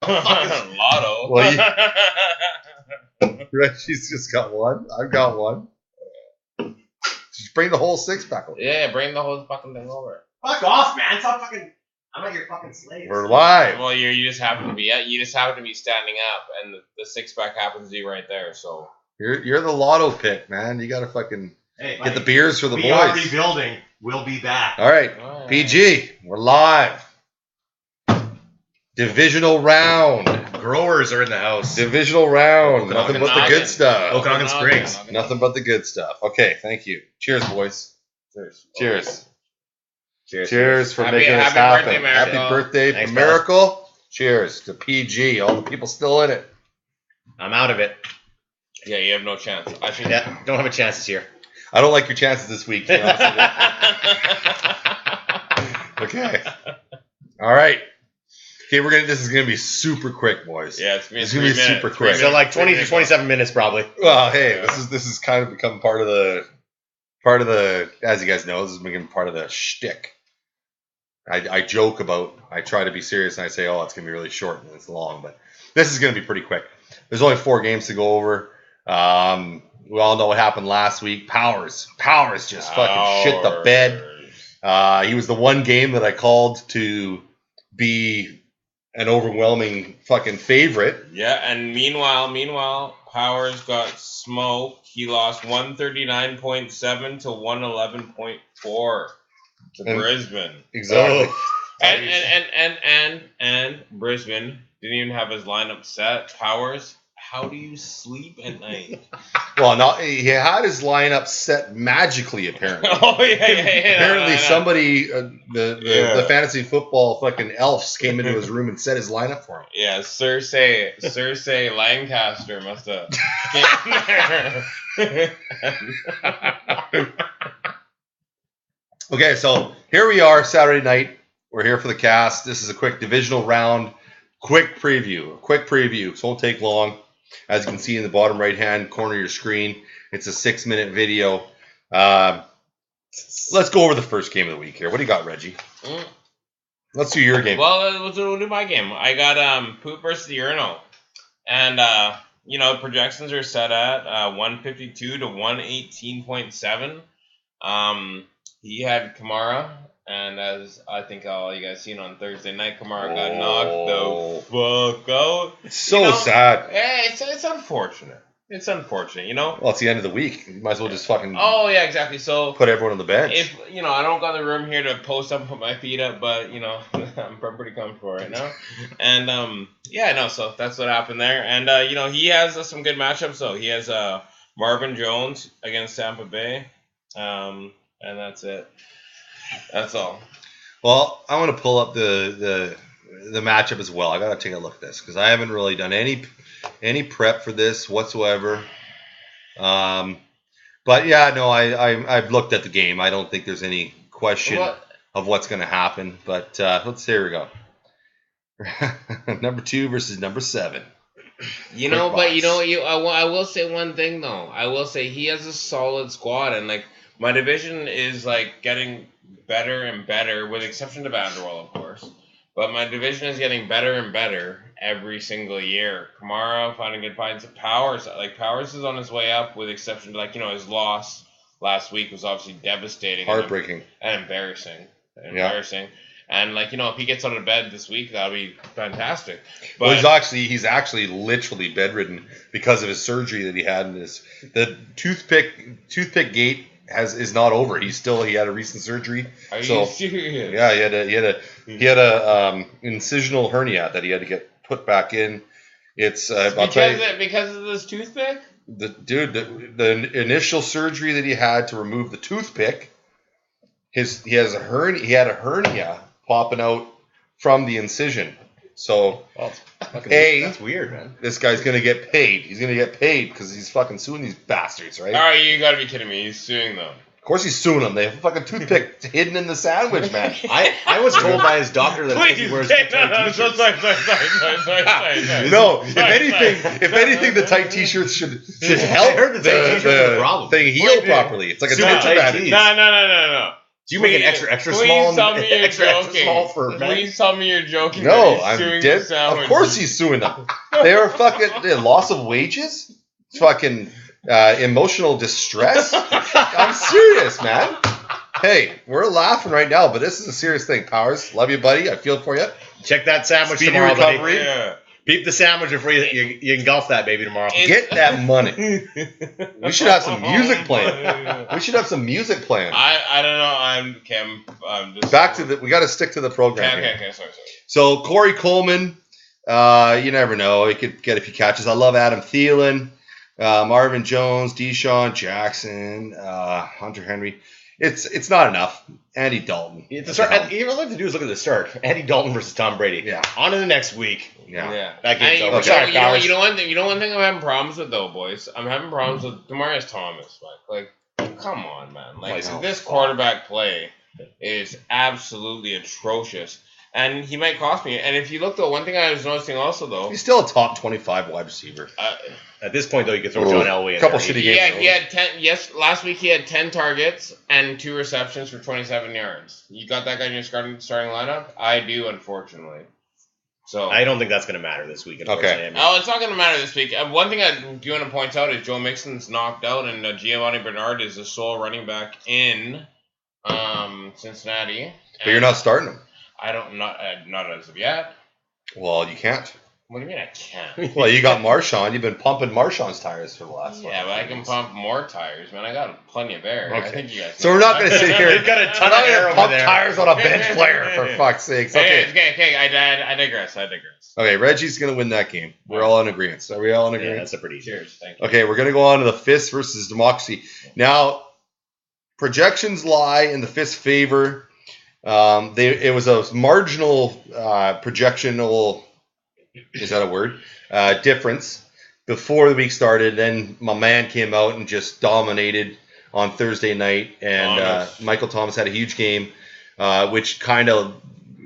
Lotto. Well, Reggie's just got one. I've got one. Just bring the whole 6-pack over. Yeah, bring the whole fucking thing over. Fuck off, man. Stop fucking... I'm not your fucking slave. We're live. Well, you just happen to be standing up, and the 6-pack happens to be right there. So You're the Lotto pick, man. You gotta fucking get the beers for the boys. We are rebuilding. We'll be back. All right, PG. We're live. Divisional round. Growers are in the house. Divisional round. Nothing but the good stuff. Okanagan Springs. Nothing but the good stuff. Okay, thank you. Cheers, boys. Cheers. Cheers for making this happen. Happy birthday, Thanks, Miracle. Cheers to PG. All the people still in it. I'm out of it. yeah, you have no chance. Yeah, don't have a chance this year. I don't like your chances this week, to be honest with you. Okay. All right. Okay, this is gonna be super quick, boys. Yeah, it's gonna be super quick. So like 20 to 27 minutes probably. Well, hey, this is kind of become part of the as you guys know, this is becoming part of the shtick. I joke about, I try to be serious and I say, oh, it's gonna be really short and it's long, but this is gonna be pretty quick. There's only 4 games to go over. We all know what happened last week. Powers just fucking shit the bed. He was the one game that I called to be an overwhelming fucking favorite. Yeah, and meanwhile, Powers got smoked. He lost 139.7 to 111.4 to Brisbane. Exactly. And Brisbane didn't even have his lineup set. Powers, how do you sleep at night? Well, he had his lineup set magically, apparently. Oh, yeah. Apparently somebody, the fantasy football fucking elves came into his room and set his lineup for him. Yeah, Cersei Lancaster must have came there. Okay, so here we are, Saturday night. We're here for the cast. This is a quick divisional round. Quick preview. So it won't take long. As you can see in the bottom right-hand corner of your screen, it's a 6-minute video. Let's go over the first game of the week here. What do you got, Reggie? Let's do your game. Well, let's do my game. I got Poop versus the Urinal. And, projections are set at 152 to 118.7. He had Kamara. And as I think all you guys seen on Thursday night, Kamara got knocked the fuck out. It's so sad. Hey, it's unfortunate. It's unfortunate, Well, it's the end of the week. You might as well just fucking... Oh, yeah, exactly. So put everyone on the bench. If, I don't got the room here to post up and put my feet up, but, I'm pretty comfortable right now. And, so that's what happened there. And, he has some good matchups, though. He has Marvin Jones against Tampa Bay. And that's it. That's all. Well, I want to pull up the matchup as well. I got to take a look at this because I haven't really done any prep for this whatsoever. But yeah, no, I've looked at the game. I don't think there's any question of what's going to happen. But here we go. Number 2 versus number 7. I will say one thing though. I will say he has a solid squad, and my division is getting better and better, with the exception of Vanderwall, of course. But my division is getting better and better every single year. Kamara finding good finds. Powers is on his way up, with the exception to his loss last week was obviously devastating, heartbreaking, and embarrassing. And if he gets out of bed this week, that'll be fantastic. But he's actually literally bedridden because of his surgery that he had in the toothpick gate is not over. He had a recent surgery. Are you serious? Yeah, he had a incisional hernia that he had to get put back in. It's because of this toothpick. The initial surgery that he had to remove the toothpick, he had a hernia popping out from the incision. So, that's weird, man. This guy's gonna get paid. He's gonna get paid because he's fucking suing these bastards, right? All right, you gotta be kidding me. He's suing them. Of course he's suing them. They have a fucking toothpick hidden in the sandwich, man. I was told by his doctor that he wears sorry. No, if anything, the tight t-shirts should help the thing heal properly. It's like a torture bandage. No. Do you make an extra small? Please tell me you're extra joking. small for men? Please tell me you're joking. No, that he's I'm suing dead. the sandwich. Of course he's suing them. They are fucking loss of wages, fucking emotional distress. I'm serious, man. Hey, we're laughing right now, but this is a serious thing. Powers, love you, buddy. I feel for you. Check that sandwich Speedy tomorrow, recovery. buddy. Yeah. Peep the sandwich before you engulf that baby tomorrow. Get that money. We should have some music playing. We should have some music playing. I don't know. I'm just Back to the. We got to stick to the program. Okay. Sorry. So Corey Coleman, you never know. He could get a few catches. I love Adam Thielen, Marvin Jones, Deshaun Jackson, Hunter Henry. It's not enough. Andy Dalton. You all have to do is look at the start. Andy Dalton versus Tom Brady. Yeah. On to the next week. Yeah. That game's over. Okay. Sorry, Powers. You know one thing I'm having problems with though, boys. I'm having problems with Demaryius Thomas. Like, come on, man. Like this quarterback play is absolutely atrocious. And he might cost me. And if you look, though, one thing I was noticing also, though... He's still a top 25 wide receiver. At this point, though, you could throw John Elway in a couple there. shitty games. He had 10... Yes, last week he had 10 targets and 2 receptions for 27 yards. You got that guy in your starting lineup? I do, unfortunately. So I don't think that's going to matter this week. Okay. Oh, it's not going to matter this week. One thing I do want to point out is Joe Mixon's knocked out, and Giovanni Bernard is the sole running back in Cincinnati. But you're not starting him. I don't not as of yet. Well, you can't. What do you mean I can't? Well, you got Marshawn. You've been pumping Marshawn's tires for the last. Yeah, but I can pump more tires, man. I got plenty of air. Okay. I think you guys. So we're not going to sit here. You've got a ton of air over pump there. tires on a bench player for fuck's sakes. Okay. Okay. I digress. Okay. Reggie's going to win that game. We're all in agreement. Are we all in Yeah, agreement? that's a pretty Cheers. Thank you. Okay, we're going to go on to the Fist versus Democracy. Now, projections lie in the Fist favor. It was a marginal projectional, is that a word? Difference before the week started. Then my man came out and just dominated on Thursday night, and Michael Thomas had a huge game, which kind of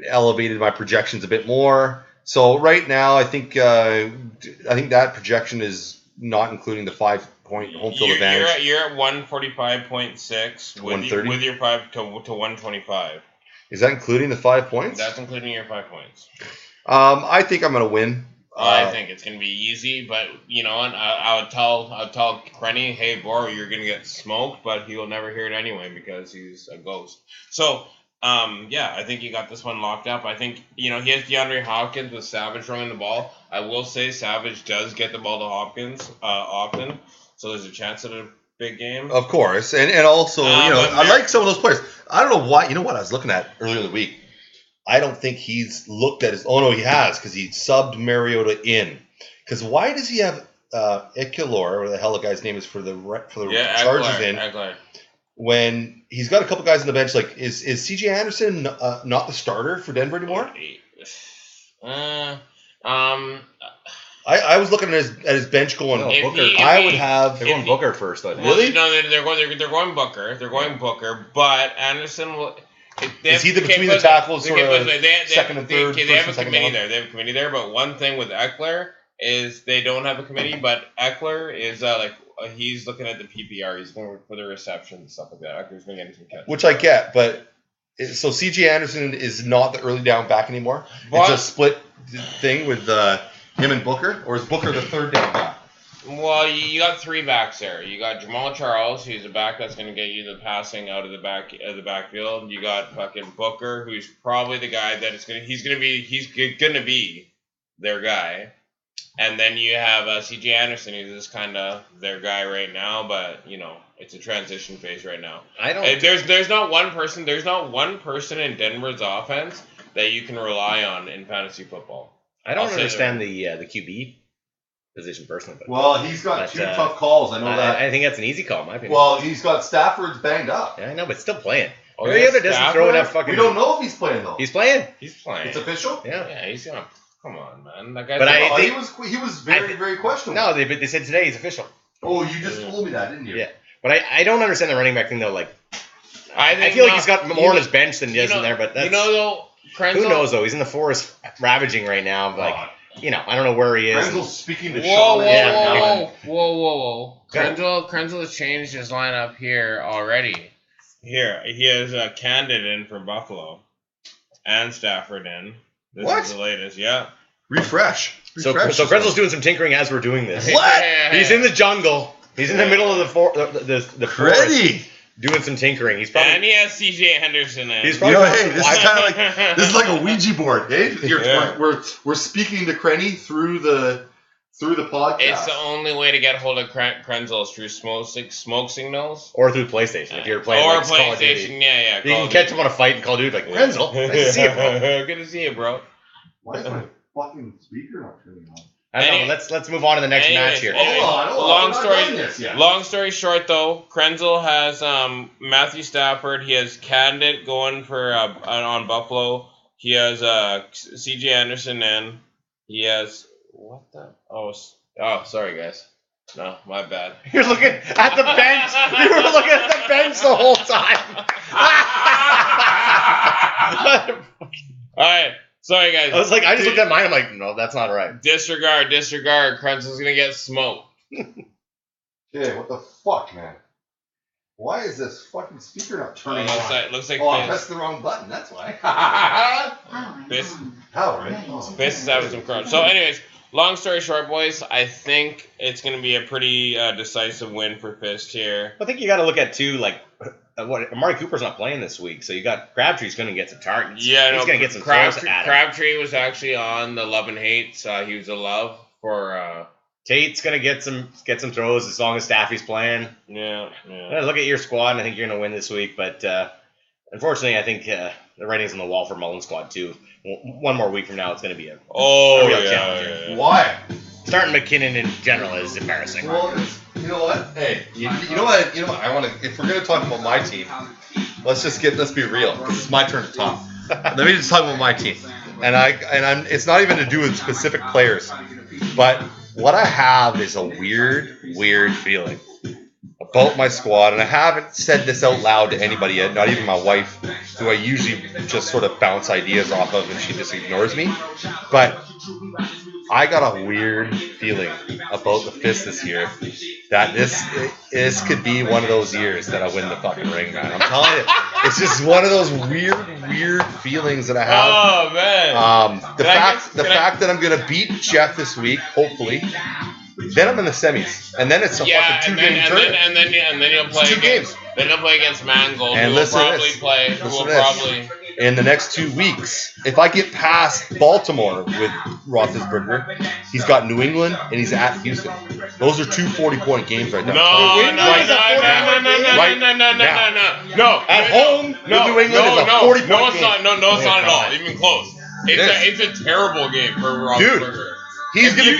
elevated my projections a bit more. So right now, I think that projection is not including the 5-point home field advantage. You're at 145.6 with your 5 to 125. Is that including the 5 points? That's including your 5 points. I think I'm going to win. I think it's going to be easy, but you know, and I would tell Krenny, hey, Boro, you're going to get smoked, but he will never hear it anyway because he's a ghost. So, I think you got this one locked up. I think, he has DeAndre Hopkins with Savage running the ball. I will say Savage does get the ball to Hopkins often, so there's a chance at a big game. Of course, and also, I like some of those players. I don't know why. You know what I was looking at earlier in the week? I don't think he's looked at his. Oh no, he has, because he subbed Mariota in. Because why does he have Ekelor, or the hell the guy's name is for the Chargers Eckler. When he's got a couple guys on the bench? Like is C.J. Anderson not the starter for Denver anymore? I was looking at his bench going. Booker. I would have. They're going Booker first, though. Really? No, they're going Booker. They're going Booker, but Anderson will. Is he between the tackles or second and third? They have a committee there. They have a committee there, but one thing with Eckler is they don't have a committee. But Eckler is he's looking at the PPR. He's going for the reception and stuff like that. Eckler's been getting some catches. Which I get, but so C.J. Anderson is not the early down back anymore. It's a split thing with him and Booker, or is Booker the third down back? Well, you got 3 backs there. You got Jamal Charles, who's a back that's going to get you the passing out of the backfield. You got fucking Booker, who's probably the guy that he's going to be their guy. And then you have C.J. Anderson, who's just kind of their guy right now, but it's a transition phase right now. There's not one person in Denver's offense that you can rely on in fantasy football. I don't understand the QB position personally. But, well, he's got 2 tough calls. I know that. I think that's an easy call, in my opinion. Well, he's got Stafford's banged up. Yeah, I know, but still playing. Oh, Every other doesn't throw enough fucking. We don't know if he's playing though. He's playing. He's playing. It's official. Yeah. He's gonna. Come on, man. That guy's. But he was very very questionable. No, they said today he's official. Oh, you just told me that, didn't you? Yeah, but I don't understand the running back thing though. Like, I feel like he's got more on his bench than he does in there. But that's, though, who knows though? He's in the forest ravaging right now. Like, I don't know where he is. Krenzel's speaking to Whoa. Sean. Krenzel has changed his lineup here already. Here, he has Candid in for Buffalo and Stafford in. This What? is the latest, yeah. Refresh. So Krenzel's doing some tinkering as we're doing this. What? He's in the jungle. He's in the middle of the forest, Ready. doing some tinkering. He's probably And he has CJ Henderson in. He's You probably know, hey, this is kind of like this is like a Ouija board, hey? Yeah. We're speaking to Krenny through the podcast. It's the only way to get hold of Krenzel is through smoke signals. or through PlayStation if you're playing or like Call of Duty. PlayStation, yeah. You can catch him on a fight in Call of Duty like Krenzel. Nice to see you, bro. Good to see you, bro. Why is my fucking speaker not turning on? I don't know. But let's move on to the next match here. Hold on. Long story short, though, Krenzel has Matthew Stafford. He has Candid going for on Buffalo. He has CJ Anderson in. He has what the sorry guys. No, my bad. You're looking at the bench. You were looking at the bench the whole time. All right, sorry guys. I was like, I just looked at mine. I'm like, no, that's not right. Disregard. Krenzel's gonna get smoked. Okay, what the fuck, man? Why is this fucking speaker not turning on? Looks like I Fizz. pressed the wrong button, that's why. Fizz. How, right? Fizz is having some crunch. So, anyways, long story short, boys, I think it's going to be a pretty decisive win for Fist here. I think you got to look at too, like, what Amari Cooper's not playing this week, so you got Crabtree's going to get some targets. Yeah, he's going to get some throws at him. Crabtree was actually on the love and hates. He was a love for. Tate's going to get some throws as long as Staffy's playing. Yeah. Look at your squad, and I think you're going to win this week. But unfortunately, I think the writing's on the wall for Mullen's squad too. One more week from now, it's going to be a real challenge. Yeah. Why? Starting McKinnon in general is embarrassing. Well, you know what? Hey, you know what? I want to. If we're going to talk about my team, let's be real. 'Cause it's my turn to talk. Let me just talk about my team, and it's not even to do with specific players, but what I have is a weird feeling about my squad, and I haven't said this out loud to anybody yet, not even my wife, who I usually just sort of bounce ideas off of, and she just ignores me. But I got a weird feeling about the Fist this year that this could be one of those years that I win the fucking ring, man. I'm telling you, it's just one of those weird feelings that I have. Oh man. The fact that I'm gonna beat Jeff this week, hopefully. Then I'm in the semis, and then it's a fucking 2-game tournament. And then you'll play 2 games. Then you'll play against Mangold. And who will probably in the next 2 weeks, if I get past Baltimore with Roethlisberger, he's got New England and he's at Houston. Those are 2 40-point games right now. No. At home, New England is a 40-point No, it's game. not. No, it's not at all. Even close. It's a terrible game for Roethlisberger. He's gonna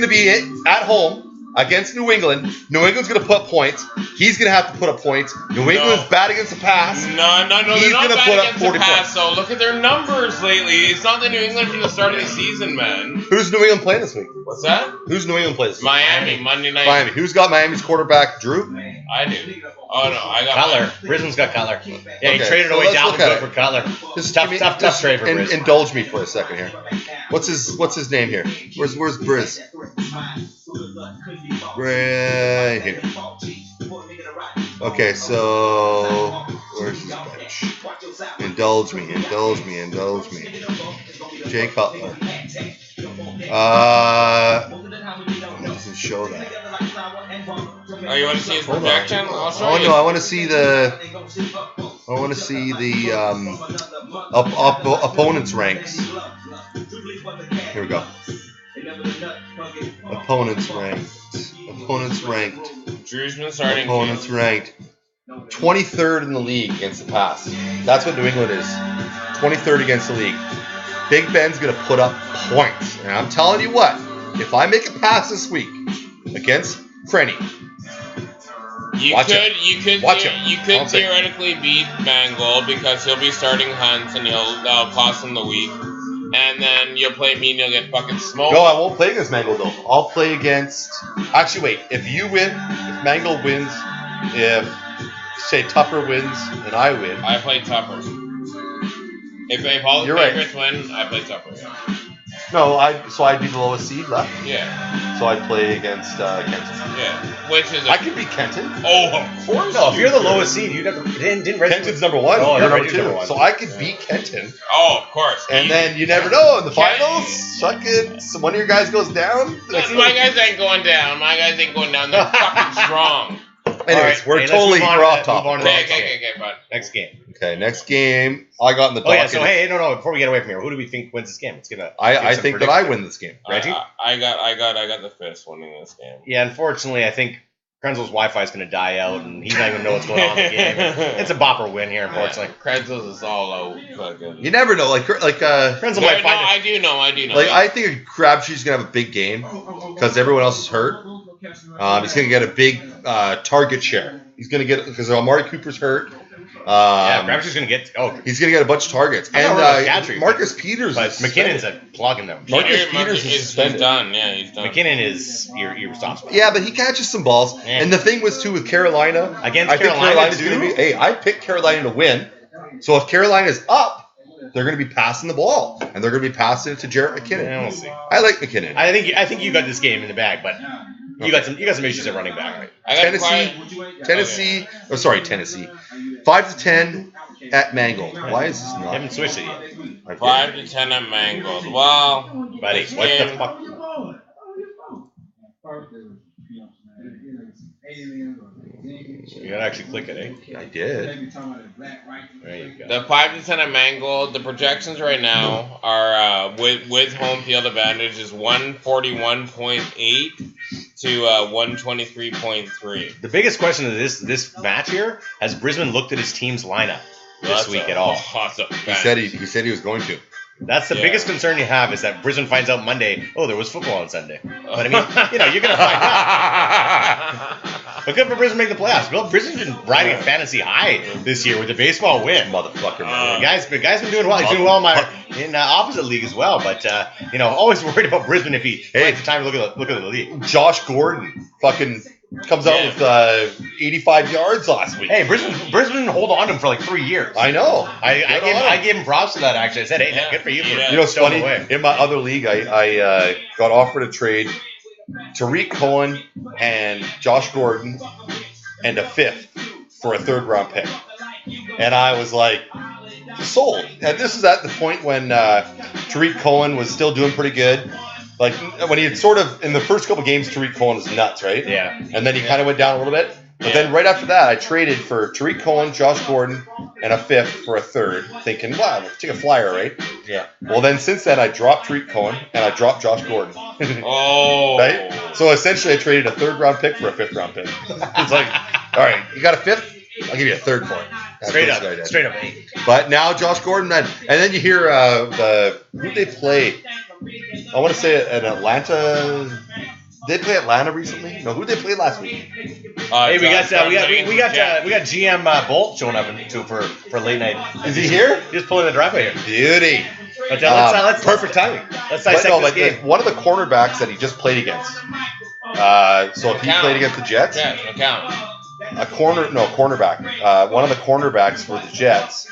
be at home against New England. New England's gonna put up points. He's gonna have to put up points. New England's bad against the pass. No. He's They're not gonna bad put up against 40 the pass, points. though. Look at their numbers lately. It's not the New England from the start of the season, man. Who's New England playing this week? What's that? Who's New England playing this week? Miami, Monday night. Miami. Who's got Miami's quarterback? Drew? I do. Oh no, I got Cutler. Brisbane's got Cutler. Yeah, Okay, he traded so away let's look at Dalvin it. for Cutler. Just Tough trade for Brisbane. Indulge me for a second here. What's his name here? Where's Briz? Right here. Okay, so where's his bench? Indulge me. Jay Cutler. It doesn't show that. Oh, you want to see his Hold on. projection? I'll show Oh you. no, I want to see the opponent's ranks. Here we go. Opponents ranked. Drew's been starting. Opponents ranked. 23rd in the league against the pass. That's what New England is. 23rd against the league. Big Ben's gonna put up points, and I'm telling you what. If I make a pass this week against Frenny, You could theoretically beat Mangold because he'll be starting Hunt and that'll cost him the week. And then you'll play me and you'll get fucking smoked. no, I won't play against Mangold though. I'll play against. Actually, wait. If you win, if Mangold wins, if say Tupper wins and I win, I play Tupper. If all the favorites win, I play Tupper. Yeah. No, I'd be the lowest seed left. Yeah. So I'd play against Kenton. Yeah. Which is I could beat Kenton. Oh, of course. No, if you're the lowest seed, you'd have to. Didn't Reggie Kenton's number one. Oh, You're number Reggie's two. number one. So I could beat Kenton. Oh, of course. And then you never know in the finals. Fucking one of your guys goes down. My guys ain't going down. My guys ain't going down. They're fucking strong. Anyways, we're off topic. Okay, fine. Next game. Okay, next game. I got in the docket. Oh yeah. So hey, no. Before we get away from here, who do we think wins this game? It's gonna. I think that I win this game. Reggie? I got the Fist winning this game. Yeah, unfortunately, I think Krenzel's Wi-Fi is going to die out, and he's not even know what's going on in the game. It's a bopper win here, unfortunately. Krenzel's is all out. Fucking. You never know. Krenzel might find I do know. Like I think Crabtree's gonna have a big game because everyone else is hurt. He's gonna get a big target share. He's gonna get because Amari Cooper's hurt. Crabtree's going to get. He's going to get a bunch of targets. And Marcus Peters. But McKinnon's plugging them. Marcus Peters is suspended. He's done. Yeah, he's done. McKinnon is irresponsible. Yeah, but he catches some balls. Yeah. And the thing was too with Carolina. Against Carolina too. I picked Carolina to win. So if Carolina's up, they're going to be passing the ball, and they're going to be passing it to Jarrett McKinnon. Yeah, we'll see. I like McKinnon. I think you got this game in the bag, but you got some issues at running back. Right? Tennessee. 5-10 at Mangold. Why is this not? You haven't switched it yet. 5-10 at Mangold. Well, buddy, what the fuck? You gotta actually click it, eh? I did. There you go. The 5-10 at Mangold. The projections right now are with home field advantage is 141.8 to 123.3. The biggest question of this match here, has Brisbane looked at his team's lineup this week at all? He said he was going to. That's the biggest concern you have is that Brisbane finds out Monday, there was football on Sunday. But I mean, you're going to find out. But good for Brisbane making the playoffs. Well, Brisbane's been riding a fantasy high this year with the baseball win. Motherfucker. The guy's been doing well. He's doing well in opposite league as well. But, always worried about Brisbane if he takes the time to look at the league. Josh Gordon fucking comes out with 85 yards last week. Hey, Brisbane hold on to him for like 3 years. I know. I gave him props for that, actually. I said, hey, good for you. It's funny. In my other league, I got offered a trade Tariq Cohen and Josh Gordon and a fifth for a third-round pick. And I was like, sold. And this is at the point when Tariq Cohen was still doing pretty good. Like, when he had sort of, in the first couple games, Tariq Cohen was nuts, right? Yeah. And then he kind of went down a little bit. But then right after that, I traded for Tariq Cohen, Josh Gordon, and a fifth for a third, thinking, wow, let's take a flyer, right? Yeah. Well, then since then, I dropped Tariq Cohen, and I dropped Josh Gordon. Oh. Right? So essentially, I traded a third-round pick for a fifth-round pick. It's like, all right, you got a fifth? I'll give you a third for it. Straight up. But now Josh Gordon, and then you hear who they play. I want to say an Atlanta. Did they play Atlanta recently? No, who did they play last week? Hey, we got GM Bolt showing up for late night. Is he here? He's pulling the driveway here. Beauty. But let's perfect timing. Let's dissect this game. One of the cornerbacks that he just played against. So if he played against the Jets, cornerback. One of the cornerbacks for the Jets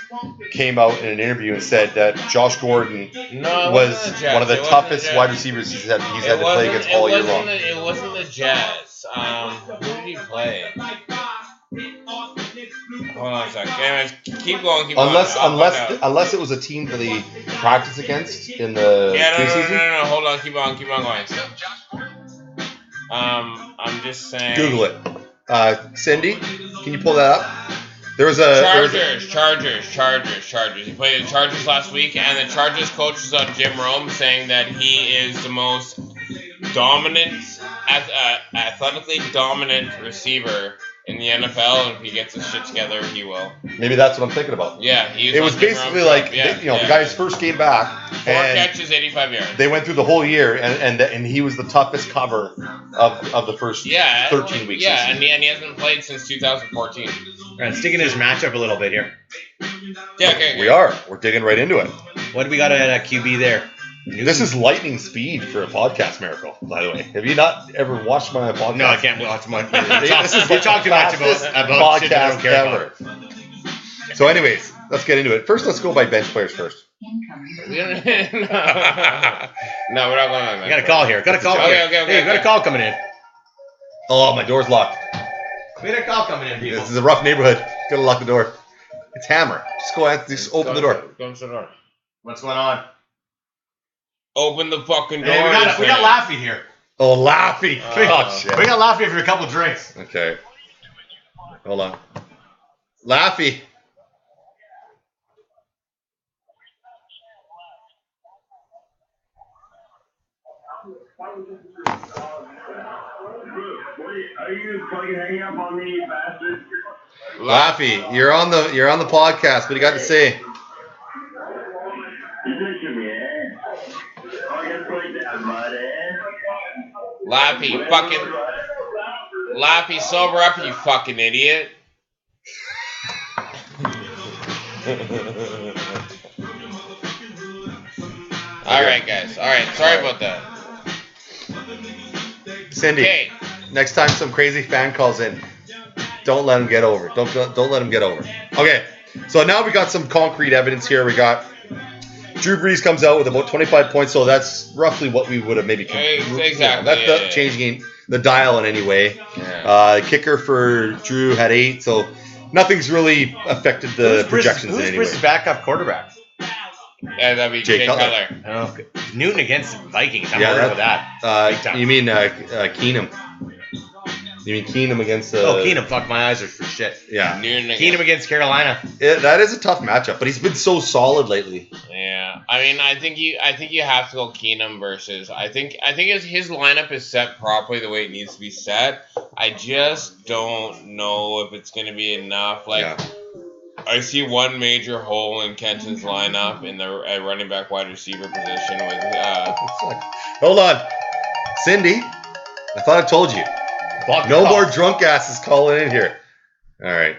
came out in an interview and said that Josh Gordon was one of the toughest wide receivers he's had to play against all year long. It wasn't the Jets. Who did he play? Hold on a second. Anyways, keep going. Unless it was a team that he practiced against in the preseason. No. Hold on. Keep on going. I'm just saying. Google it. Cindy, can you pull that up? There was Chargers. He played the Chargers last week, and the Chargers coach was on Jim Rome saying that he is the most athletically dominant receiver in the NFL, and if he gets his shit together, he will. Maybe that's what I'm thinking about. Yeah, it was basically like the guy's first game back. 4 catches, 85 yards. They went through the whole year, and he was the toughest cover of the first 13 weeks. Yeah, and he hasn't played since 2014. All right, sticking his matchup a little bit here. Yeah, okay. We're digging right into it. What do we got at QB there? This is lightning speed for a podcast miracle, by the way. Have you not ever watched my podcast? No, I can't watch my podcast. We talk too much about shit I don't care about. So anyways, let's get into it. First, let's go by bench players first. We don't- no, we're not going on that. I got a call here. Got a call. Okay, here. okay, Hey, got a call coming in. Oh, my door's locked. We got a call coming in, people. This is a rough neighborhood. Gotta lock the door. It's Hammer. Just go ahead. Just open the door. Go to the door. What's going on? Open the fucking door. Hey, we got Laffy here. Oh, Laffy. Oh, shit. We got Laffy for a couple drinks. Okay. Hold on. Laffy. Are you fucking hanging up on me, you bastard? Laffy, you're on the podcast. What do you got to say? You dissing me, eh? Fucking play that, bud, eh? Laffy, sober up, you fucking idiot. Alright, guys. Alright, sorry about that. Cindy, Okay. next time some crazy fan calls in, don't let him get over. Don't let him get over. Okay, so now we got some concrete evidence here. We got Drew Brees comes out with about 25 points, so that's roughly what we would have maybe. Exactly. That's not changing the dial in any way. Yeah. Kicker for Drew had 8, so nothing's really affected the projections in any way. Who's Brees' backup quarterback? Yeah, that'd be Jay Jay Cutler. Cutler. Oh, Newton against the Vikings. I'm Yeah, worried about that. Big time. You mean Keenum? You mean Keenum against? Keenum. Fuck, my eyes are for shit. Yeah, Keenum against Carolina. that is a tough matchup, but he's been so solid lately. Yeah, I mean, I think you have to go Keenum versus. I think his lineup is set properly the way it needs to be set. I just don't know if it's going to be enough. I see one major hole in Kenton's lineup in the running back wide receiver position with. Hold on, Cindy. I thought I told you. No more drunk asses calling in here. All right.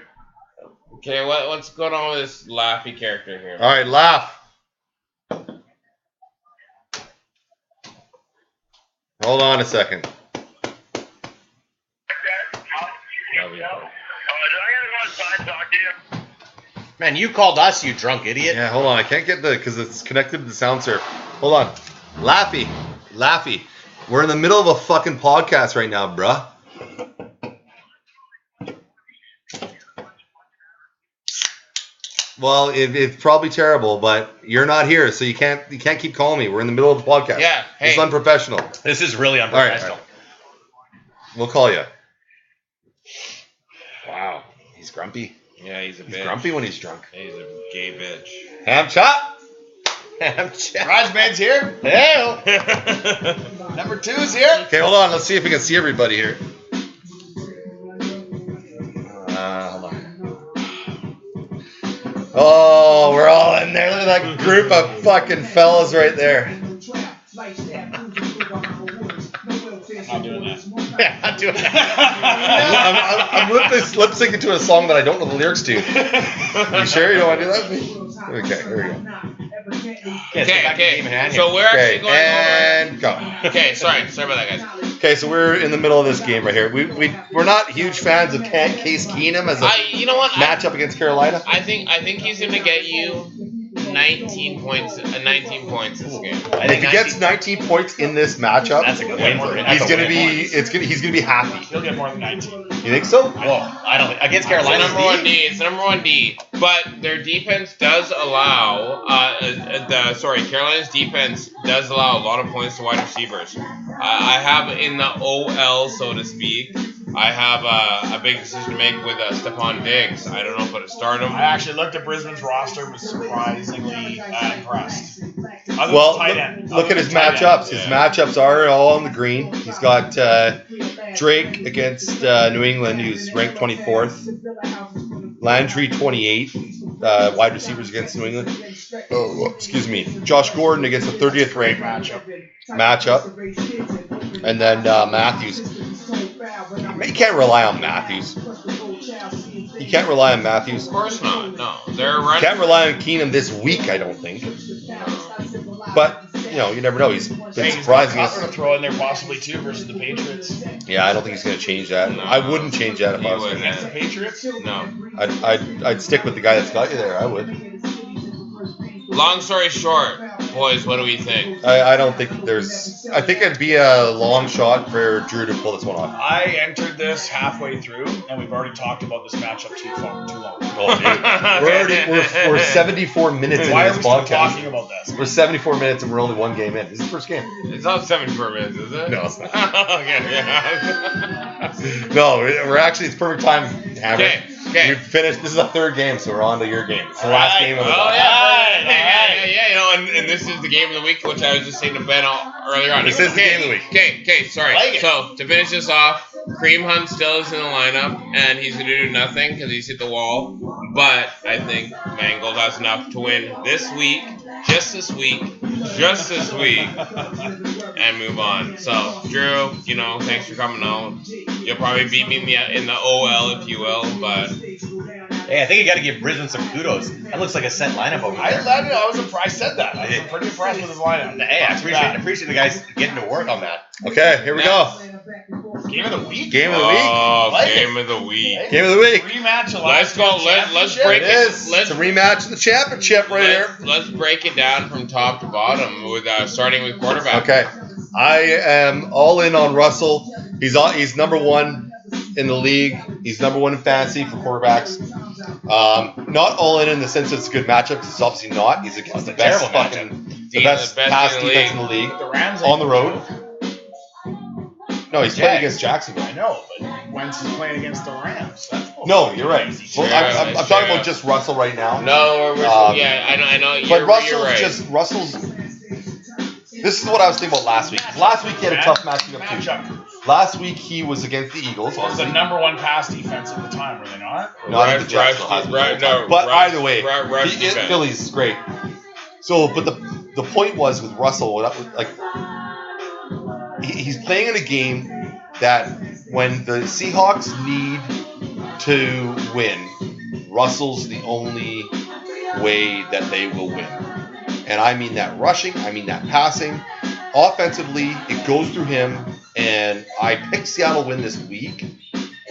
Okay, what's going on with this Laffy character here? All right, laugh. Hold on a second. Man, you called us, you drunk idiot. Yeah, hold on. I can't get because it's connected to the sound surf. Hold on. Laffy. We're in the middle of a fucking podcast right now, bruh. Well, it's probably terrible, but you're not here, so you can't keep calling me. We're in the middle of the podcast. Yeah, hey. It's unprofessional. This is really unprofessional. All right. We'll call you. Wow, he's grumpy. Yeah, he's a bitch. He's grumpy when he's drunk. He's a gay bitch. Ham chop. Rajman's here. Hey, number 2 is here. Okay, hold on. Let's see if we can see everybody here. Hold on. Oh, we're all in there. Look at that group of fucking fellas right there. Not doing that. Yeah, I'm doing that. I'm lip syncing to a song that I don't know the lyrics to. You sure you don't want to do that? Okay, here we go. Okay. So we're actually going and go. Okay, sorry about that, guys. Okay, so we're in the middle of this game right here. We're not huge fans of Case Keenum as a matchup against Carolina. I think he's gonna get you 19 points. 19 points this game. If he gets 19 points in this matchup, That's a good win for him. he's gonna be happy. He'll get more than 19. You think so? Well, I don't. Against It's Carolina, the number 1D. It's the number 1D. But their defense does allow. Carolina's defense does allow a lot of points to wide receivers. I have in the OL, so to speak. I have a big decision to make with Stephon Diggs. I don't know if to start him. I actually looked at Brisbane's roster and was surprisingly impressed. Well, look at his matchups. His matchups are all on the green. He's got Drake against New England, who's ranked 24th. Landry, 28. Wide receivers against New England. Oh, excuse me. Josh Gordon against the 30th ranked matchup. And then Matthews. You can't rely on Matthews. You can't rely on Matthews. Of course not. No, they're running. You can't rely on Keenum this week, I don't think. But you never know. He's been surprising us. Cutler to throw in there possibly too versus the Patriots. Yeah, I don't think he's going to change that. No, I wouldn't change that if I was Against the Patriots? No. I'd stick with the guy that's got you there. I would. Long story short, boys, what do we think? I don't think there's. I think it'd be a long shot for Drew to pull this one off. I entered this halfway through, and we've already talked about this matchup too long. Oh, dude. We're 74 minutes Why are into we this still podcast. talking about this? We're 74 minutes and we're only one game in. This is the first game. It's not 74 minutes, is it? No, it's not. Okay, yeah. No, we're actually, it's perfect time, Hammer. Okay. We've finished. This is the third game, so we're on to your game. It's the last game of the Oh, podcast. yeah, you know, and this is the game of the week, which I was just saying to Ben earlier on. This is the game of the week. Okay, sorry. Like it. So, to finish this off, Cream Hunt still is in the lineup, and he's going to do nothing because he's hit the wall. But I think Mangold has enough to win this week, just this week, and move on. So, Drew, you know, thanks for coming out. You'll probably beat me in the OL, if you will, but... Hey, I think you got to give Brisbane some kudos. That looks like a set lineup over there. I said that. I was pretty impressed with his lineup. Hey, I appreciate the guys getting to work on that. Okay, here we go. Game of the week. Game of the week. Oh, Like game of the week. Game of the week. Rematch of Let's last go. year's Let's championship. break It is. It's a rematch of the championship right here. Let's break it down from top to bottom with starting with quarterback. Okay. I am all in on Russell. He's number one in the league. He's number one in fantasy for quarterbacks. Not all in the sense that it's a good matchup, because it's obviously not. He's against the best Best pass in the defense in league. the league The Rams on the road. No, he's playing against Jacksonville. I know, but Wentz is playing against the Rams. No, you're right. Well, I'm Sure. talking about just Russell right now. No, I know. But Russell's you're right. Russell's. This is what I was thinking about last week. Last week he had a tough matchup too. Last week he was against the Eagles. It was the number one pass defense at the time, were they not? No, I think the Jacksonville has been the whole time. But either way, Philly's great. So, but the point was with Russell, like he's playing in a game that when the Seahawks need to win, Russell's the only way that they will win. And I mean that rushing, I mean that passing. Offensively, it goes through him, and I picked Seattle win this week.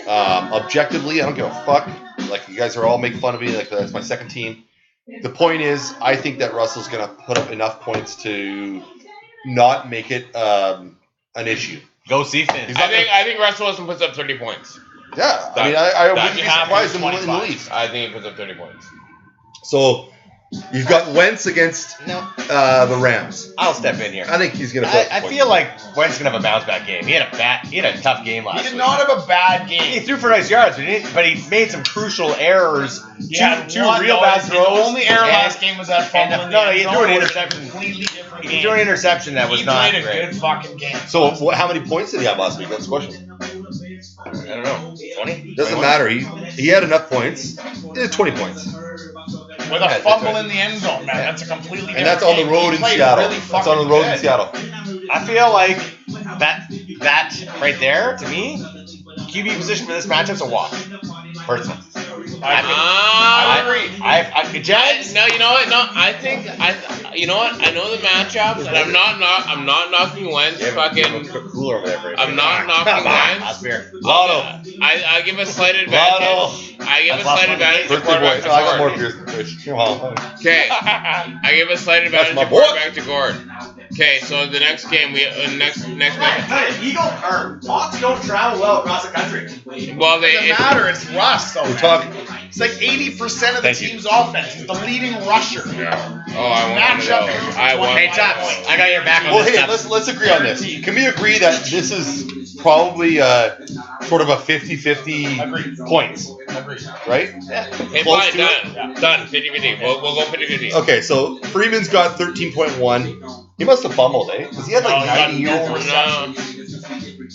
Objectively, I don't give a fuck. Like, you guys are all making fun of me, like that's my second team. The point is, I think that Russell's going to put up enough points to not make it an issue. Go Seafin. I think Russell Wilson puts up 30 points. Yeah, I wouldn't be surprised in the least. I think he puts up 30 points. So you've got Wentz against the Rams. I'll step in here. I think he's going to. I feel like Wentz is gonna have a bounce back game. He had a tough game last week. He did not have a bad He game. threw for nice yards, but he made some crucial errors. Two real bad throws. The only error last game was that fumble. He threw an interception. Completely different game. He threw an interception that was He not played a great. good fucking game. So how many points did he have last week? That's the question. I don't know. 20? Doesn't matter. He had enough points. He had 20 points. With a fumble in the end zone, man. That's a completely different And that's on the game. road He in played Seattle. really That's on the fucking road in good. Seattle. I feel like that right there, to me, QB position for this matchup's a wash. Personally. I agree. Jags? No, you know what? No, you know what? I know the matchups, and I'm not knocking Wentz. Cooler over there for I'm not knocking Wentz. Lotto. I give a slight advantage. I give a slight advantage to Birthday boy. quarterback to I got more Gord. beers than Twitch. Well, Okay, I give a slight advantage my to boy. quarterback to Gord. Okay, so the next game next match. Hawks don't travel well across the country. Well, It doesn't matter. It's Russ, though. we're man. talking. It's like 80% of the Thank you. team's offense. He's the leading rusher. Oh, I want one of Matchup. those. I want Hey, one of Tops, those. I got your back on Well, this hey, stuff. let's agree on this. Can we agree that this is probably sort of a 50-50 Agreed. points, Agreed. right? Hey, Close fine, to done. Done. 50-50. We'll go 50-50. Okay, so Freeman's got 13.1. He must have fumbled, eh? Because he had like No, he got 90 no years. receptions.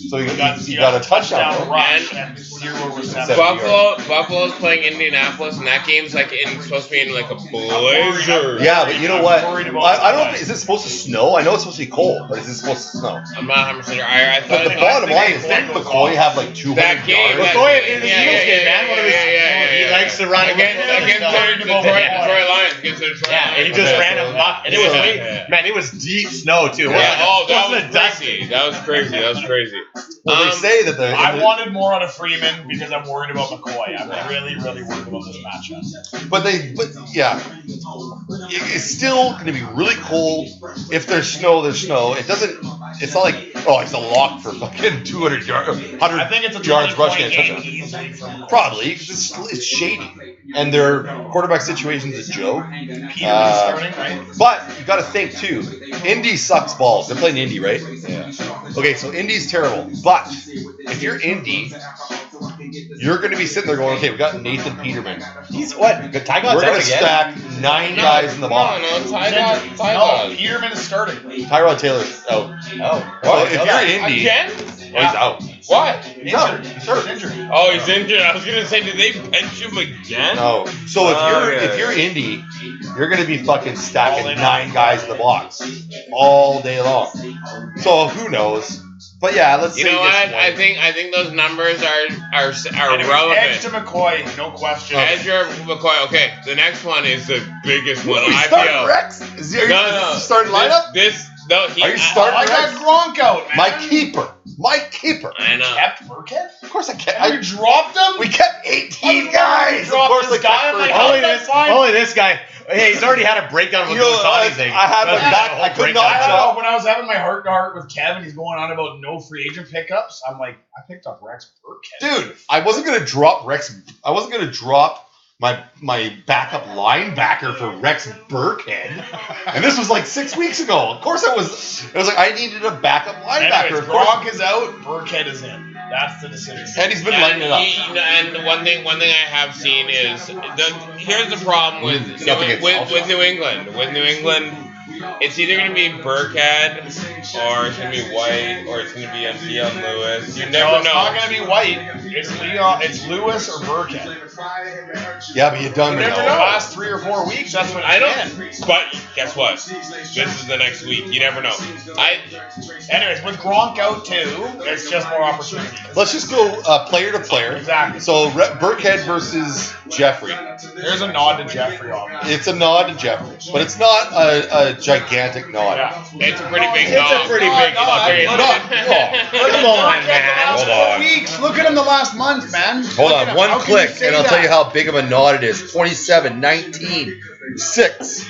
So he got a touchdown. rush and 0 receptions. Buffalo's playing Indianapolis, and that game's supposed to be in like a blizzard. Yeah, but you know what? I'm worried about I don't. that. Is it supposed to snow? I know it's supposed to be cold, but is it supposed to snow? I'm not 100% sure. I But thought the bottom line is, didn't McCoy have like 200 that game. yards? McCoy in the Eagles game, man. One of his- he likes to run against the Detroit Lions. Against the Detroit Yeah, Lions. and he just ran amok, and it was Yeah. man, it was deep snow too. It Yeah, wasn't, that wasn't was a dusty. crazy. That was crazy. Well, they say that I wanted more out of Freeman because I'm worried about McCoy. I'm really, really worried about this matchup. But yeah, it's still going to be really cold. If there's snow, there's snow. It's not like, oh, it's a lock for fucking 200 yards, 100 I think it's a yards rushing and 20-point touchdown. game easily from Probably, because it's shady. And their quarterback situation's a joke. Peter starting, right? But you got to think, too. Indy sucks balls. They're playing Indy, right? Yeah. Okay, so Indy's terrible. But if you're Indy, you're going to be sitting there going, okay, we got Nathan Peterman. He's what? The Ty God's We're out going to again? stack 9 guys in the box. No, Ty No, God. Peterman is starting. Tyrod Taylor's out. Oh. Well, if you're Indy, Again? oh, he's out. What? He's hurt. He's hurt. Injury. Oh, he's injured. I was gonna say, did they bench him again? No. So yeah. if you're Indy, you're going to be fucking stacking All day 9 guys in the box all day long. So who knows? But yeah, let's You say know he what? gets one. I think those numbers are Anyway, relevant. edge to McCoy, no question. Ezra McCoy. Okay, the next one is the biggest one. Are you I starting feel. Rex? Are you No. starting lineup? No. Are you starting I got Gronk out, man. My keeper. I know. Kept Burkhead? Of course I kept. You dropped him? We kept 18 guys. Of dropped course I this guy, kept I'm like, Burkhead. Only this guy. Hey, he's already had a breakdown of a You know, Tony thing. I had That's him back. a whole I could breakdown. not I don't drop. know. When I was having my heart to heart with Kevin, he's going on about no free agent pickups. I'm like, I picked up Rex Burkhead. Dude, I wasn't gonna drop Rex. I wasn't gonna drop my backup linebacker for Rex Burkhead. And this was like 6 weeks ago. Of course I was. It was like I needed a backup linebacker. Anyways, Of course. Gronk is out, Burkhead is in. That's the decision. And he's been lighting it up. And one thing I have seen is here's the problem with Nothing against with New England. With New England, it's either going to be Burkhead or it's going to be White or it's going to be Leon Lewis. You No, never it's know. not going to be White. It's Leon. It's Lewis or Burkhead. Yeah, but you done You it. never know. Last 3 or 4 weeks, that's what I know, it's been. but guess what? This is the next week. You never know. Anyways, with Gronk out too, it's just more opportunity. Let's just go player to player. Exactly. So Burkhead versus Jeffrey. There's a nod to Jeffrey on that. It's a nod to Jeffrey, but it's not a gigantic nod. Yeah. It's a pretty big It's a dog. pretty big Come on, man. Hold on. Weeks. Look at him the last month, man. Hold Look at on, him. one How can click, you say and I'll that? tell you how big of a nod it is. 27, 19, 6,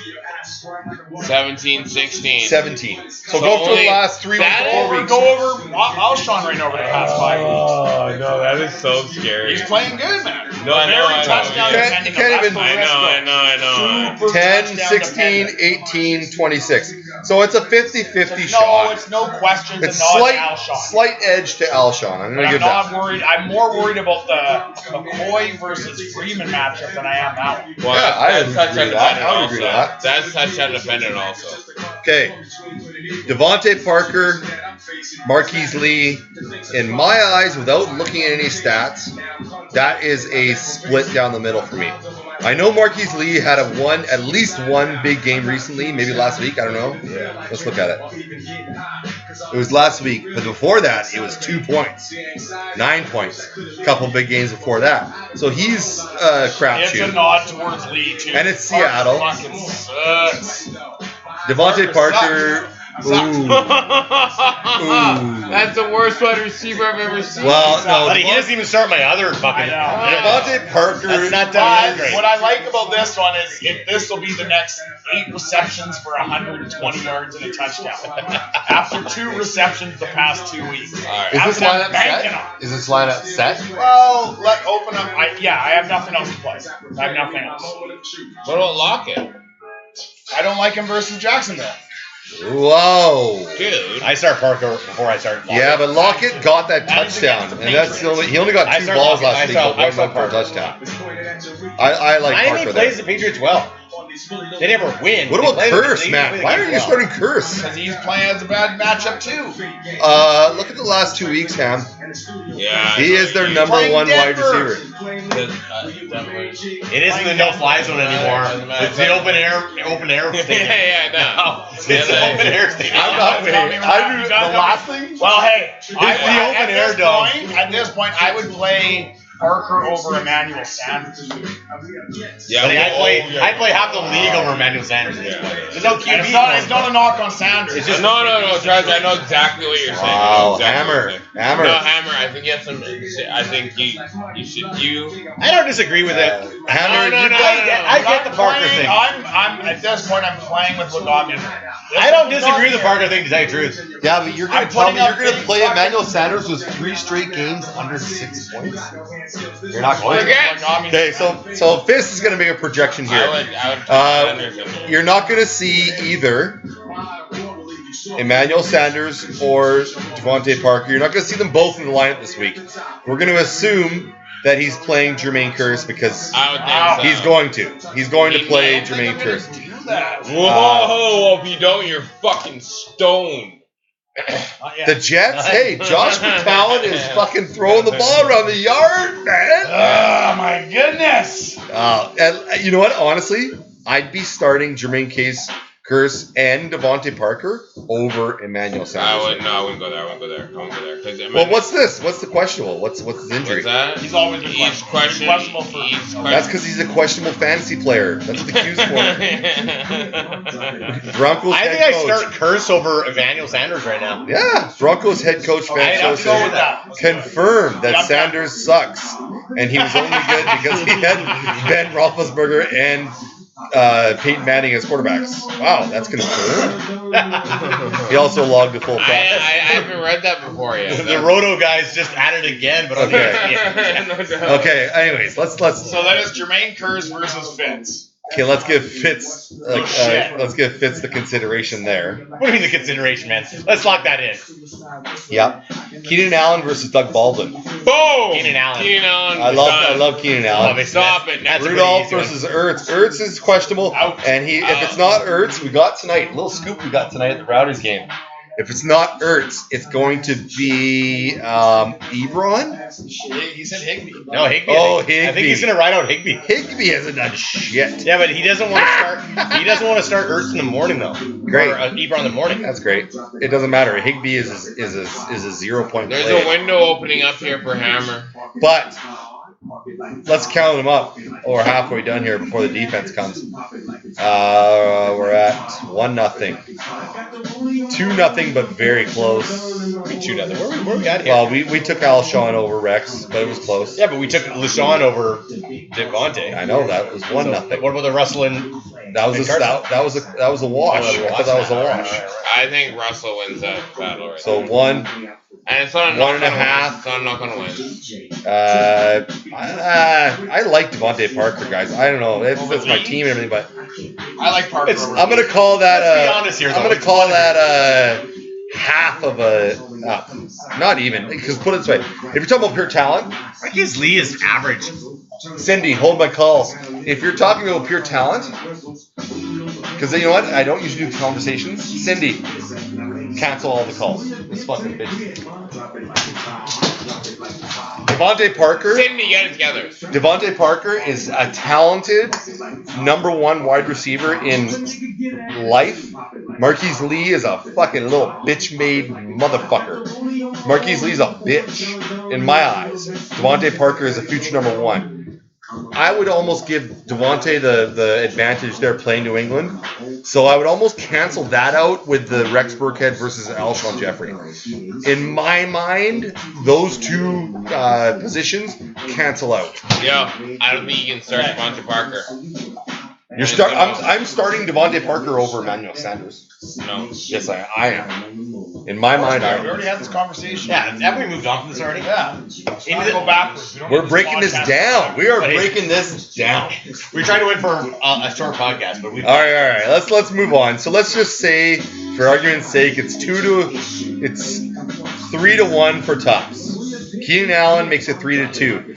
17, 16. 17. So So go for the only- last 3 that or 4 is- weeks. Go over Alshon right now over the past 5 weeks. Oh no, that is so scary. He's playing good, man. No, I know, Very I know. touchdown You can't- depending. you can't That's even- the I risk, know. Super 10, touchdown 16, dependent. 18, 26. So it's a 50-50 No, shot. it's no question. It's a nod to slight, Alshon. slight edge to Alshon. I'm But going to I'm give not that. worried. I'm more worried about the McCoy versus Freeman matchup than I am that one. Well, Yeah, I that's would touchdown agree with that. dependent I would agree with also. that. That's touchdown dependent also. Okay. Devontae Parker, Marquise Lee. In my eyes, without looking at any stats, that is a split down the middle for me. I know Marquise Lee had at least one big game recently, maybe last week. I don't know. Let's look at it. It was last week, but before that, it was 2 points, 9 points. A couple big games before that. So he's a It's a crapshoot. nod towards Lee too. And it's Seattle. Parker fucking sucks. Devontae Parker. Ooh. That's the worst wide receiver I've ever seen. Well, no. Buddy, he doesn't even start my other fucking. I know. Devontae Parker. That's not But done great. what I like about this one is this will be the next 8 receptions for 120 yards and a touchdown. After 2 receptions the past 2 weeks. All right. Is this I'm lineup banking set? on it. Is this lineup set? Well, open up. I have nothing else to play. I have nothing else. What about Lockett? I don't like him versus Jacksonville. Whoa. Dude. I start Parker before I start Lockett. Yeah, but Lockett got that That is touchdown, against the and that's the only. He only got I 2 start balls Lockett. last week, I but one start went for a Parker. touchdown. I like Miami Parker plays there. the Patriots well. They never win. What They about play Curse, they man? play the Why game are you well. starting Curse? Because he's playing as a bad matchup too. Look at the last 2 weeks, Cam. Yeah. He is their number playing 1 wide Denver. receiver. It isn't the no-fly zone anymore. It's the open air stadium. Yeah, no. It's the open air stadium. I'm not. The last thing. Well, hey, the open air dome. At this point, I would play Parker over Emmanuel Sanders. Yeah, But I play half the league over Emmanuel Sanders. At this point. There's no QB. And it's not a knock on Sanders. It's just- no, Charles. I know exactly what you're saying. I know Wow, exactly what you're saying. Hammer. No, Hammer. I think you have some. I think you should. I don't disagree with it. Hammer, No. I get the Parker thing. I'm at this point. I'm playing with what got me. I don't disagree with the Parker thing, to tell you the truth. Yeah, but you're gonna I'm tell me putting you're up gonna big play fucking- Emmanuel Sanders with 3 straight games under 6 points. You're not going to. Forget. Okay, so Fist is gonna make a projection here. I would. You're not gonna see either Emmanuel Sanders or Devontae Parker. You're not gonna see them both in the lineup this week. We're gonna assume that he's playing Jermaine Kearse because I would think so. he's going to. He's going to play Jermaine Kearse. Whoa! If you don't, you're fucking stoned. The Jets, hey, Josh McCown is fucking throwing the ball around the yard, man. Oh my goodness! And you know what? Honestly, I'd be starting Jermaine Kearse and Devontae Parker over Emmanuel Sanders. I wouldn't go there. I wouldn't go there. Well, what's this? What's the questionable? What's his injury? What's that? He's always been He's questionable for. That's because he's a questionable fantasy player. That's what the Q's for. Broncos I head think I coach. start Curse over Emmanuel Sanders right now. Yeah, Broncos head coach I'd Van have to go with Joseph that. confirmed that Sanders sucks, and he was only good because he had Ben Roethlisberger and Peyton Manning as quarterbacks. Wow, that's confirmed. He also logged a full I practice. haven't read that before yet. The Roto guys just added again, but okay. No doubt. Okay, anyways, let's So that is Jermaine Kearse versus Fitz. okay, let's give Fitz shit. let's give Fitz the consideration there. What do you mean the consideration, man? Let's lock that in. Yep. Keenan Allen versus Doug Baldwin. Boom! Keenan Allen. I love Keenan Allen. Stop it. That's a Rudolph pretty easy versus Ertz. Ertz is questionable, and if it's not Ertz, we got tonight. A little scoop we got tonight at the Routers game. If it's not Ertz, it's going to be Ebron. He said Higbee. No, Higbee. Oh, I think Higbee. he's gonna ride out Higbee. Higbee hasn't done shit. Yeah, but he doesn't want to start. He doesn't want to start Ertz in the morning though. Great. Or Ebron in the morning. That's great. It doesn't matter. Higbee is a 0 point There's play. a window opening up here for Hammer. But let's count them up. We're halfway done here before the defense comes. We're at 1-0, 2-0, but very close. 2-0. Where we at here? Well, we took Alshon over Rex, but it was close. Yeah, but we took LeSean over Devontae. I know that was 1-0. What about the Russell and That was a wash. Oh, I thought that was a wash. I think Russell wins that battle right So now. 1, And it's not a 1.5. It's not going to win. I like Devontae Parker, guys. I don't know. It's my team and everything, but I like Parker. over I'm gonna call that. Let's be honest here, I'm though. gonna call that half of a. Not even, because put it this way: if you're talking about pure talent, Marquise Lee is average. Cindy, hold my calls. If you're talking about pure talent, because you know what? I don't usually do conversations. Cindy, cancel all the calls. This fucking bitch. Devontae Parker. Cindy, get it together. Devontae Parker is a talented number 1 wide receiver in life. Marquise Lee is a fucking little bitch-made motherfucker. Marquise Lee's a bitch in my eyes. Devontae Parker is a future number 1. I would almost give Devontae the advantage there playing New England. So I would almost cancel that out with the Rex Burkhead versus Alshon Jeffrey. In my mind, those two positions cancel out. Yo, I don't think you can start Devontae Parker. I'm starting Devontae Parker over Emmanuel Sanders. No. Yes, I am. In my mind, I We already am. had this conversation. Yeah, haven't we moved on from this already? Yeah. Go backwards. We don't We're need breaking this podcast. down. We are breaking this down. We're trying to win for a short podcast, but we. All right. Let's move on. So let's just say, for argument's sake, it's 3-1 for tops. Keenan Allen makes it 3-2.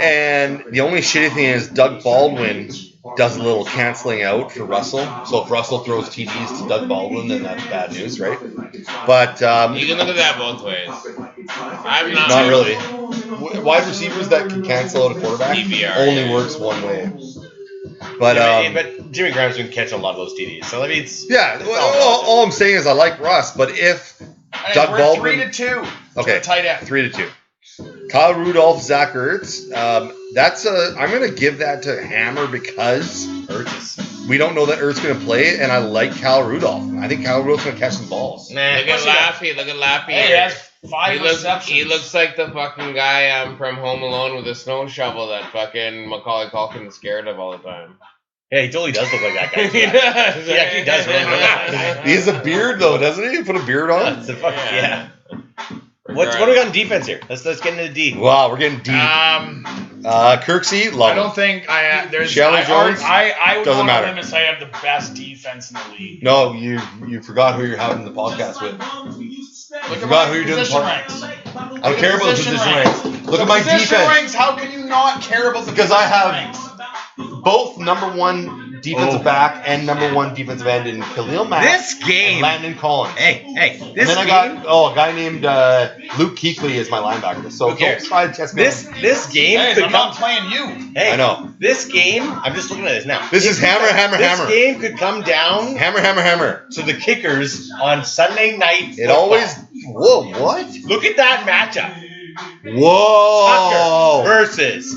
And the only shitty thing is Doug Baldwin does a little canceling out for Russell. So if Russell throws TDs to Doug Baldwin, then that's bad news, right? But You can look at that both ways. I'm not. not really. Wide receivers that can cancel out a quarterback PPR, only yeah. works one way. But But Jimmy Graham's been catching a lot of those TDs, so I mean, it's yeah, all I'm saying is I like Russ, but if Hey, Doug we're Baldwin 3-2. Okay. Tight end. 3-2. Kyle Rudolph, Zach Ertz. I'm going to give that to Hammer because we don't know that Ertz going to play, and I like Kyle Rudolph. I think Kyle Rudolph's going to catch some balls. Look at Laffy. Look at Laffy. Hey, he has 5 receptions. He looks like the fucking guy from Home Alone with a snow shovel that fucking Macaulay Culkin is scared of all the time. Yeah, he totally does look like that guy. He does. He actually does really look like that. He has a beard, though, doesn't he? Put a beard on? That's the fucking, yeah. What do we got in defense here? Let's get into the D. Wow, we're getting deep. Kirksey, love I don't him. think I have. There's. Chandler Jones? I would Doesn't go on matter. a limb and say I have the best defense in the league. No, you forgot who you're having the podcast with. Look forgot at who my you're doing the position podcast. ranks. I don't care about the position ranks. Look at my Position defense. ranks. How can you not care about the Because I position have ranks? both number 1 defensive back and number 1 defensive end in Khalil Mack This and game. Landon Collins. Hey, And this then I game. got a guy named Luke Kuechly as my linebacker. So Who cares? don't try to test me. This game Hey, could I'm come. not playing you. Hey, I know. This game. I'm just looking at this now. This is hammer, hammer, This hammer. game could come down Hammer, hammer, hammer. to the kickers on Sunday night. It football. always. Whoa, what? Look at that matchup. Whoa. Tucker versus.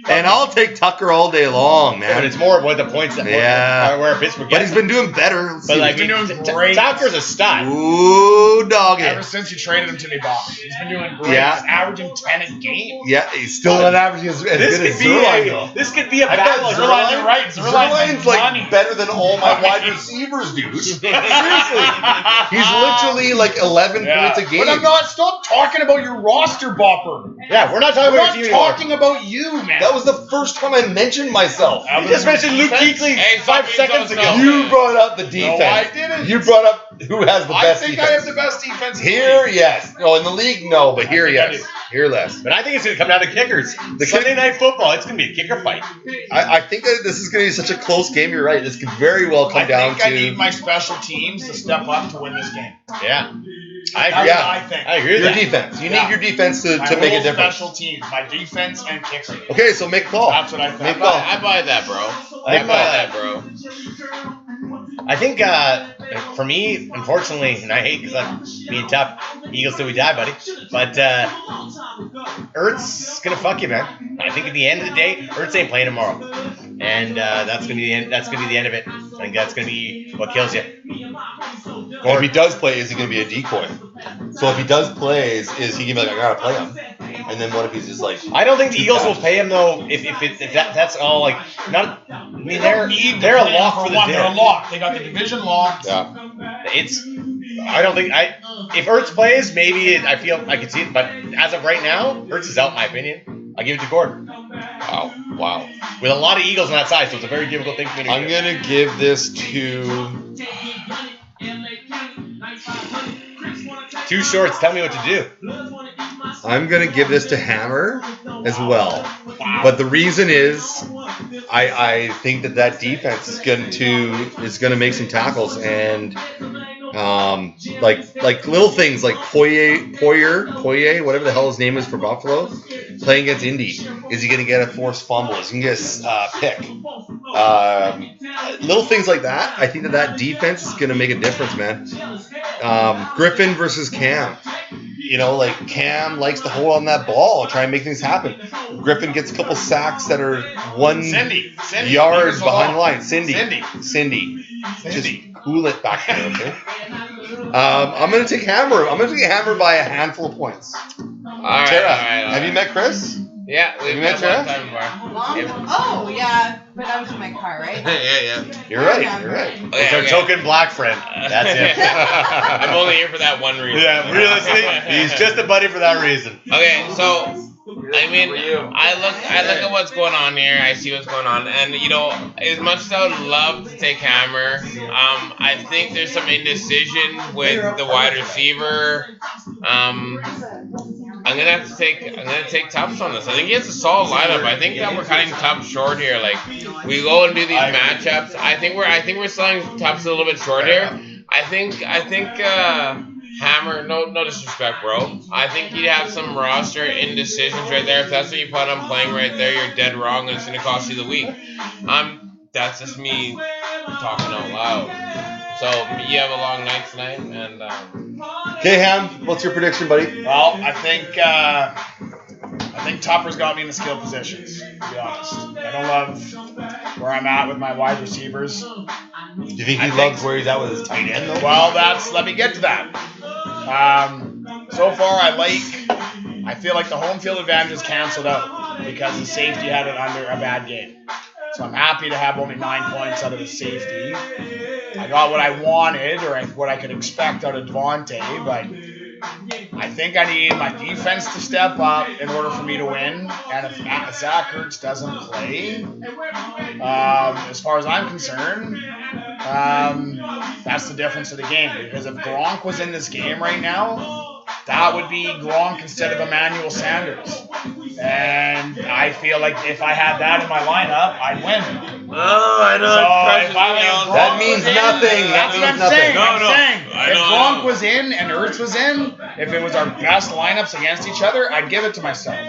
And I'll take Tucker all day long, But man. it's more about the points that Yeah. where Pittsburgh But gets. he's been doing better. Let's But see. like, He's been doing great. Tucker's a stud. Ooh, dog Ever it. since you traded him to me, Bob, he's been doing great. Yeah. He's averaging 10 a game. Yeah, he's still not averaging as good This as could be Zerline, though. this could be a I bet battle. of Zerline, Zerline. you're right. Zerline's like money. better than all my wide receivers, dude. Seriously. He's literally like 11 Yeah. points a game. But I'm not. Stop talking about your roster, Bopper. Yeah, we're not talking I'm about not your team anymore. talking about you, man. That was the first time I mentioned myself. You just mentioned Luke Kuechly Hey, 5 fucking seconds so- ago. You brought up the defense. No, I didn't. You brought up who has the I best think defense. I have the best defense in the Here, league. yes. No, in the league, no. But here, think I yes. do. Here, less. But I think it's going to come down to kickers. The Sunday night football, it's going to be a kicker fight. I think that this is going to be such a close game. You're right. This could very well come I down think I to. need my special teams to step up to win this game. Yeah. I That's agree. Yeah. what I think. I agree with Your that. defense. You Yeah. need your defense to My make a whole difference. special teams, my defense and kicker. Okay, so make a call. That's what I think. Make a call. I buy that, bro. I I think, buy that, bro. I think for me, unfortunately, and I hate because I'm being tough, Eagles till we die, buddy. But Ertz gonna fuck you, man. I think at the end of the day, Ertz ain't playing tomorrow, and that's gonna be the end. That's gonna be the end of it. I think that's gonna be what kills you. And if he does play, is he going to be a decoy? So if he does play, is he going to be like, I got to play him? And then what if he's just like, I don't think the Too Eagles bad. will pay him though. If that's all like not. I mean They they're don't need to a play lock him for the one. They're a dead. lock. They got the division locked. yeah. It's. I don't think if Ertz plays, maybe I feel I could see it. But as of right now, Ertz is out, in my opinion. I'll give it to Gordon. Wow. With a lot of Eagles on that side, so it's a very difficult thing for me to I'm do. going to give this to. Two shorts. Tell me what to do. I'm going to give this to Hammer as well. But the reason is, I think that defense is going to make some tackles and like little things like Poyer, whatever the hell his name is for Buffalo, playing against Indy. Is he going to get a forced fumble? Is he going to get a pick? Little things like that. I think that defense is going to make a difference, man. Griffin versus Cam. You know, like Cam likes to hold on that ball, try and make things happen. Griffin gets a couple sacks that are 1 Cindy. yard Leave us behind the alone. line. Cindy. Cindy. Just cool it back there, okay? I'm going to take Hammer. I'm going to take Hammer by a handful of points. All right, Tara, all right, all have you right. met Chris? Yeah, we've You met met one Tara? time before. Long? Oh, yeah, but I was in my car, right? Yeah. You're right. You're right. Okay, It's our okay. token black friend. That's it. I'm only here for that one reason. Yeah, realistically, he's just a buddy for that reason. Okay, so I mean, I look at what's going on here. I see what's going on, and you know, as much as I would love to take Hammer, I think there's some indecision with the wide receiver. I'm gonna have to take Tubbs on this. I think he has a solid lineup. I think that we're cutting Tubbs short here. Like we go and do these matchups. I think we're selling Tubbs a little bit short here. I think Hammer, no disrespect, bro. I think you'd have some roster indecisions right there. If that's what you plan on playing right there, you're dead wrong, and it's gonna cost you the week. That's just me talking out loud. So you have a long night tonight, and Okay, Ham, what's your prediction, buddy? Well, I think I think Tupper's got me in the skill positions, to be honest. I don't love where I'm at with my wide receivers. Do you think he loves where he's at with his tight end, though? Well, let me get to that. So far, I feel like the home field advantage is canceled out because the safety had it under a bad game. So I'm happy to have only 9 points out of the safety. I got what I wanted, or what I could expect out of Devontae, but I think I need my defense to step up in order for me to win. And if Zach Ertz doesn't play, as far as I'm concerned, that's the difference of the game. Because if Gronk was in this game right now, that would be Gronk instead of Emmanuel Sanders. And I feel like if I had that in my lineup, I'd win. Oh, I know. So if I That means nothing. That's what I'm nothing. saying. No, I'm no. saying I if know, Gronk I know. was in and Ertz was in, if it was our best lineups against each other, I'd give it to myself.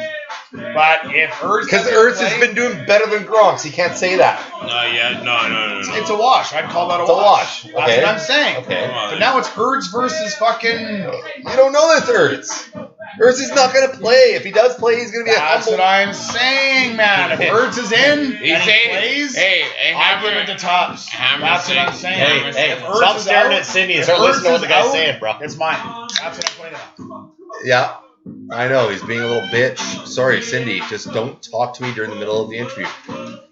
But if Ertz Because doesn't Ertz play, has been doing better than Gronk, so you can't say that. No. it's a wash. I'd call that a It's a wash. wash. That's Okay. what I'm saying. Okay. But now it's Ertz versus fucking. You don't know that's Ertz. Ertz is not going to play. If he does play, he's going to be That's a what humble. I'm saying, man. If Ertz is in and he plays, hey, I'll give it to Tops. Hammer That's what I'm saying- saying. Hey, If Ertz stop is staring out- at Cindy and if start Ertz listening to what the is guy's out, saying, bro. It's mine. That's what I'm pointing out. Yeah, I know. He's being a little bitch. Sorry, Cindy. Just don't talk to me during the middle of the interview.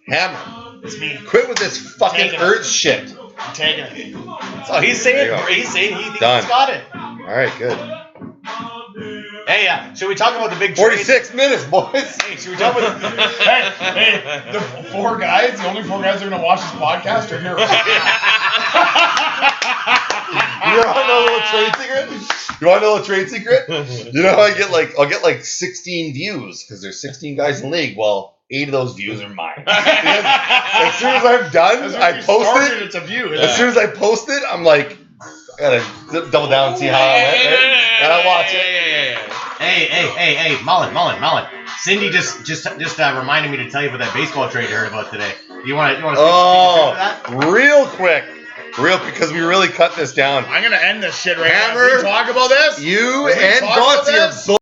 Hammer, It's me. quit with this fucking Take it. Ertz shit. I'm taking it. So he's There you saying go. he thinks Done. he's got it. All right, good. Hey, should we talk about the big trade? 46 minutes, boys. Hey, should we talk about the Hey, the four guys, the only four guys that are going to watch this podcast are here. You want to know a little trade secret? You want to know a trade secret? You know how I'll get like 16 views because there's 16 guys in the league. Well, 8 of those views are mine. Because as soon as I'm done, I post it. It's a view. As soon as I post it, I'm like, I gotta double down and see how I went. Right? And I watch it. Hey, Mullen. Cindy just reminded me to tell you about that baseball trade you heard about today. You want to Oh, that? real quick, because we really cut this down. I'm going to end this shit right now. Hammer, Can we talk about this? You Can we and talk about Bonzi are this? both